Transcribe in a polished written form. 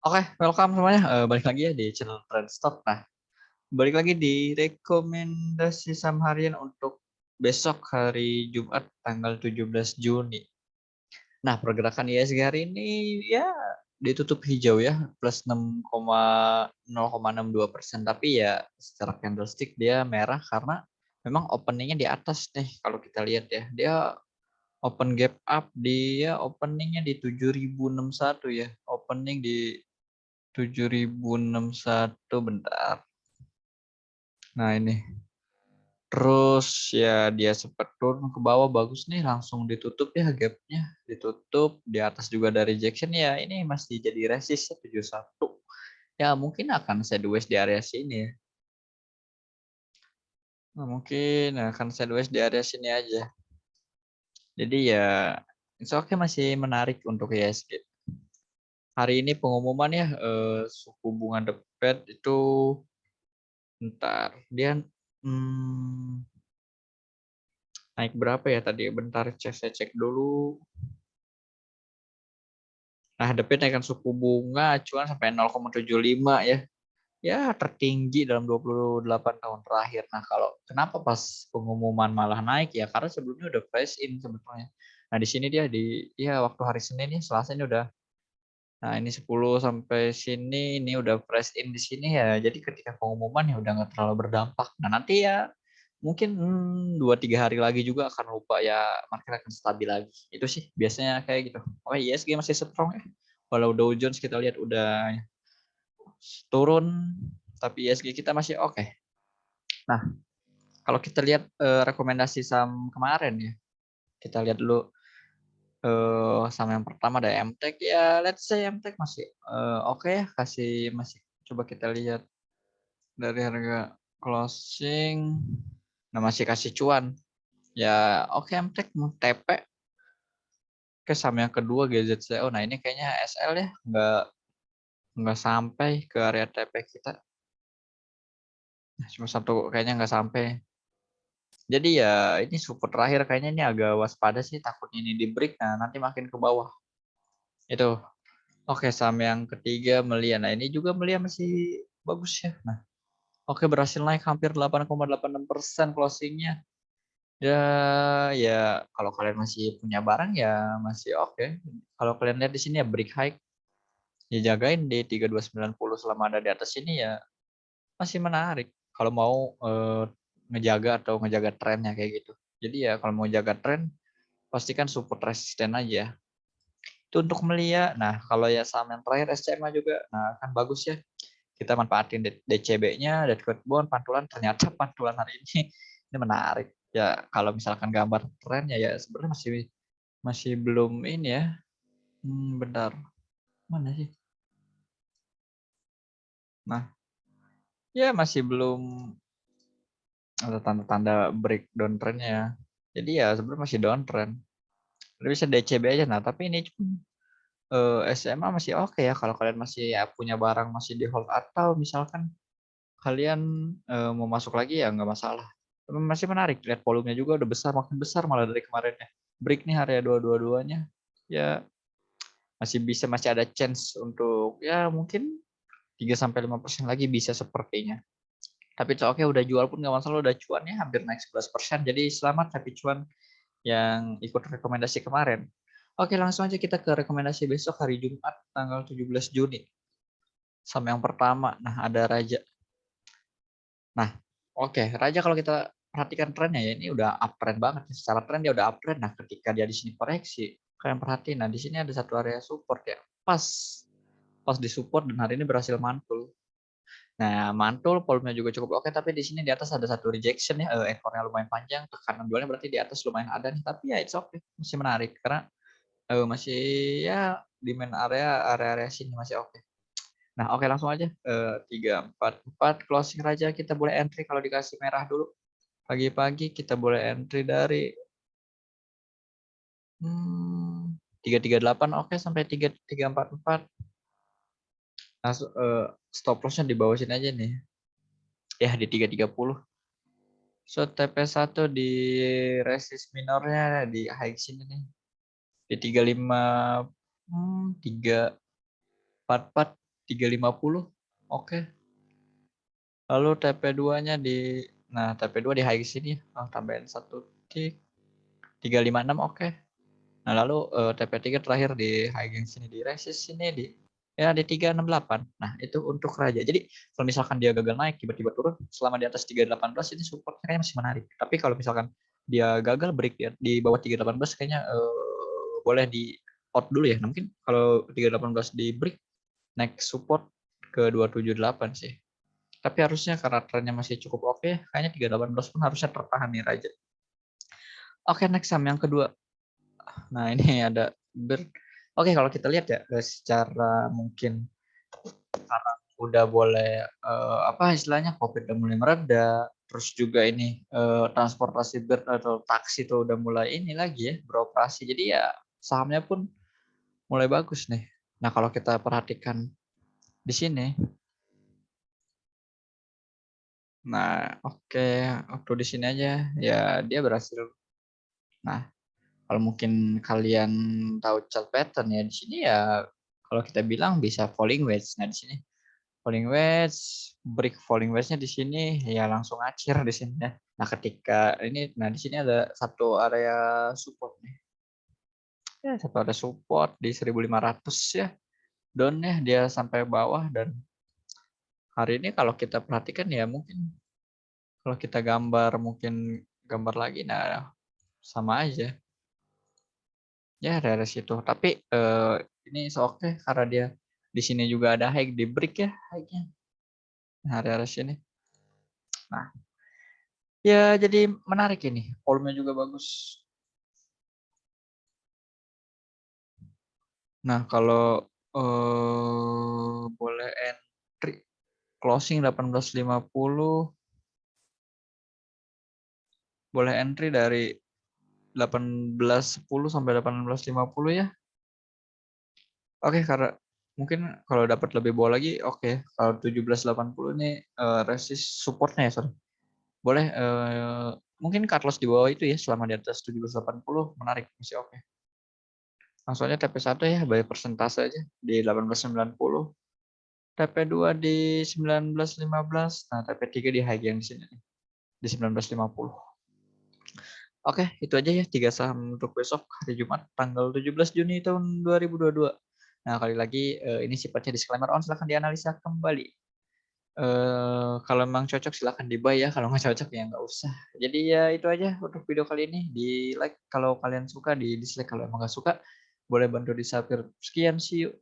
Oke, welcome semuanya. Balik lagi ya di channel Trendstock. Nah, balik lagi di rekomendasi saham harian untuk besok hari Jumat tanggal 17 Juni. Nah, pergerakan IHSG hari ini ya ditutup hijau ya, plus 0,62%. Tapi ya secara candlestick dia merah karena memang openingnya di atas nih kalau kita lihat ya. Dia open gap up, dia openingnya di 7.061 ya. Opening di 7.061 bentar. Nah ini. Terus ya dia sempat turun ke bawah bagus nih langsung ditutup ya gapnya. Ditutup di atas juga ada rejection ya ini masih jadi resist 71. Ya mungkin akan sideways di area sini ya. Nah, mungkin akan sideways di area sini aja. Jadi ya oke masih menarik untuk IHSG. Hari ini pengumuman ya suku bunga The Fed itu bentar dia naik berapa ya tadi? Bentar saya cek dulu. Nah, The Fed naikkan suku bunga acuan sampai 0,75 ya. Ya, tertinggi dalam 28 tahun terakhir. Nah, kalau kenapa pas pengumuman malah naik ya? Karena sebelumnya udah price in sebetulnya. Nah, di sini dia waktu hari Senin nih, Selasa ini udah. Nah, ini 10 sampai sini ini udah price in di sini ya. Jadi ketika pengumuman ya udah nggak terlalu berdampak. Nah, nanti ya mungkin 2-3 hari lagi juga akan lupa ya market akan stabil lagi. Itu sih biasanya kayak gitu. Oh ISG masih strong ya. Walau Dow Jones kita lihat udah turun, tapi ISG kita masih oke. Nah, kalau kita lihat rekomendasi saham kemarin ya, kita lihat dulu saham yang pertama ada MTech ya, let's say MTech masih oke ya, masih coba kita lihat dari harga closing, nah masih kasih cuan. Ya oke MTech TP ke saham yang kedua GZCO. Nah ini kayaknya SL ya nggak sampai ke area TP kita. Cuma satu kayaknya nggak sampai. Jadi ya ini support terakhir kayaknya ini agak waspada sih takutnya ini di break nah nanti makin ke bawah. Itu. Oke saham yang ketiga Melia. Nah ini juga Melia masih bagus ya. Nah oke berhasil naik hampir 8,86% closingnya. Ya ya kalau kalian masih punya barang ya masih oke. Kalau kalian lihat di sini ya break high ya jagain di 3290 selama ada di atas ini ya masih menarik kalau mau ngejaga trennya kayak gitu. Jadi ya kalau mau jaga tren pastikan support resisten aja. Itu untuk Melia. Nah, kalau ya saham yang terakhir SCMA juga, nah kan bagus ya. Kita manfaatin DCB-nya, Dead Cat Bond, pantulan. Ternyata pantulan hari ini menarik. Ya kalau misalkan gambar trennya ya sebenarnya masih belum ini ya. Bentar. Mana sih? Nah, ya masih belum ada tanda-tanda breakdown trennya ya. Jadi ya sebenarnya masih downtrend. Bisa DCB aja. Nah, tapi ini SMA masih oke ya kalau kalian masih ya punya barang masih di hold atau misalkan kalian mau masuk lagi ya nggak masalah. Masih menarik lihat volumenya juga udah besar makin besar malah dari kemarinnya. Break nih area 222-nya. Ya masih ada chance untuk ya mungkin 3-5% lagi bisa sepertinya. Tapi oke udah jual pun nggak masalah udah cuannya hampir naik 11%. Jadi selamat happy cuan yang ikut rekomendasi kemarin. Oke, langsung aja kita ke rekomendasi besok hari Jumat tanggal 17 Juni. Saham yang pertama, nah ada Raja. Nah, oke, Raja kalau kita perhatikan trennya ya ini udah uptrend banget. Secara tren dia udah uptrend. Nah, ketika dia di sini koreksi, kalian perhatiin. Nah, di sini ada satu area support ya. Pas di support dan hari ini berhasil mantul. Nah, mantul volumenya juga cukup oke, tapi di sini di atas ada satu rejection ya, ekornya lumayan panjang, tekanan jualnya berarti di atas lumayan ada nih, tapi ya it's okay, masih menarik karena masih ya di main area sini masih oke. Nah, oke langsung aja 344 closing Raja kita boleh entry kalau dikasih merah dulu. Pagi-pagi kita boleh entry dari 338 oke sampai 3344. Langsung stop lossnya di bawah sini aja nih. Ya di 330. So TP1 di resist minornya di high sini nih. Di 35 344 350. Oke. Lalu TP2-nya nah TP2 di high sini, tambahin 1 tick, 356 oke. Nah lalu TP3 terakhir di high sini, di resist sini di 368. Nah itu untuk raja. Jadi kalau misalkan dia gagal naik tiba-tiba turun selama di atas 318 ini supportnya kayaknya masih menarik. Tapi kalau misalkan dia gagal break di bawah 318 kayaknya boleh di out dulu ya. Nah, mungkin kalau 318 di break next support ke 278 sih. Tapi harusnya karena trennya masih cukup oke, kayaknya 318 pun harusnya tertahan nih Raja. Oke, next saham yang kedua. Nah, ini ada Oke, kalau kita lihat ya secara mungkin sekarang udah boleh apa istilahnya Covid udah mulai mereda, terus juga ini transportasi Bird atau taksi tuh udah mulai ini lagi ya beroperasi. Jadi ya sahamnya pun mulai bagus nih. Nah, kalau kita perhatikan di sini, nah oke, waktu di sini aja ya dia berhasil. Nah, kalau mungkin kalian tahu chart pattern ya di sini ya kalau kita bilang bisa falling wedge. Nah, di sini falling wedge, break falling wedge-nya di sini ya langsung acir di sini ya. Nah, ketika ini di sini ada satu area support nih. Ya, satu area support di 1500 ya. Down-nya dia sampai bawah dan hari ini kalau kita perhatikan ya mungkin kalau kita gambar lagi nah sama aja. Ya dari situ. Tapi ini oke karena dia di sini juga ada high di break ya high-nya. Nah, dari sini. Nah, ya jadi menarik ini. Volume juga bagus. Nah, kalau boleh entry closing 18.50 boleh entry dari 18.10 sampai 18.50 ya. Oke, karena mungkin kalau dapat lebih bawah lagi oke. Kalau 17.80 ini resist supportnya ya, sorry. Boleh mungkin cut loss di bawah itu ya selama di atas 1780 menarik masih oke. Langsung aja TP1 ya bayar persentase aja di 1890. TP2 di 1915. Nah, TP3 di high yang di sini nih di 1950. Oke, itu aja ya 3 saham untuk besok hari Jumat tanggal 17 Juni tahun 2022. Nah, kali lagi ini sifatnya disclaimer silahkan dianalisa kembali. Kalau memang cocok silahkan di-buy ya, kalau nggak cocok ya nggak usah. Jadi ya itu aja untuk video kali ini. Di-like kalau kalian suka, di dislike kalau emang nggak suka. Boleh bantu di-subscribe. Sekian, see you.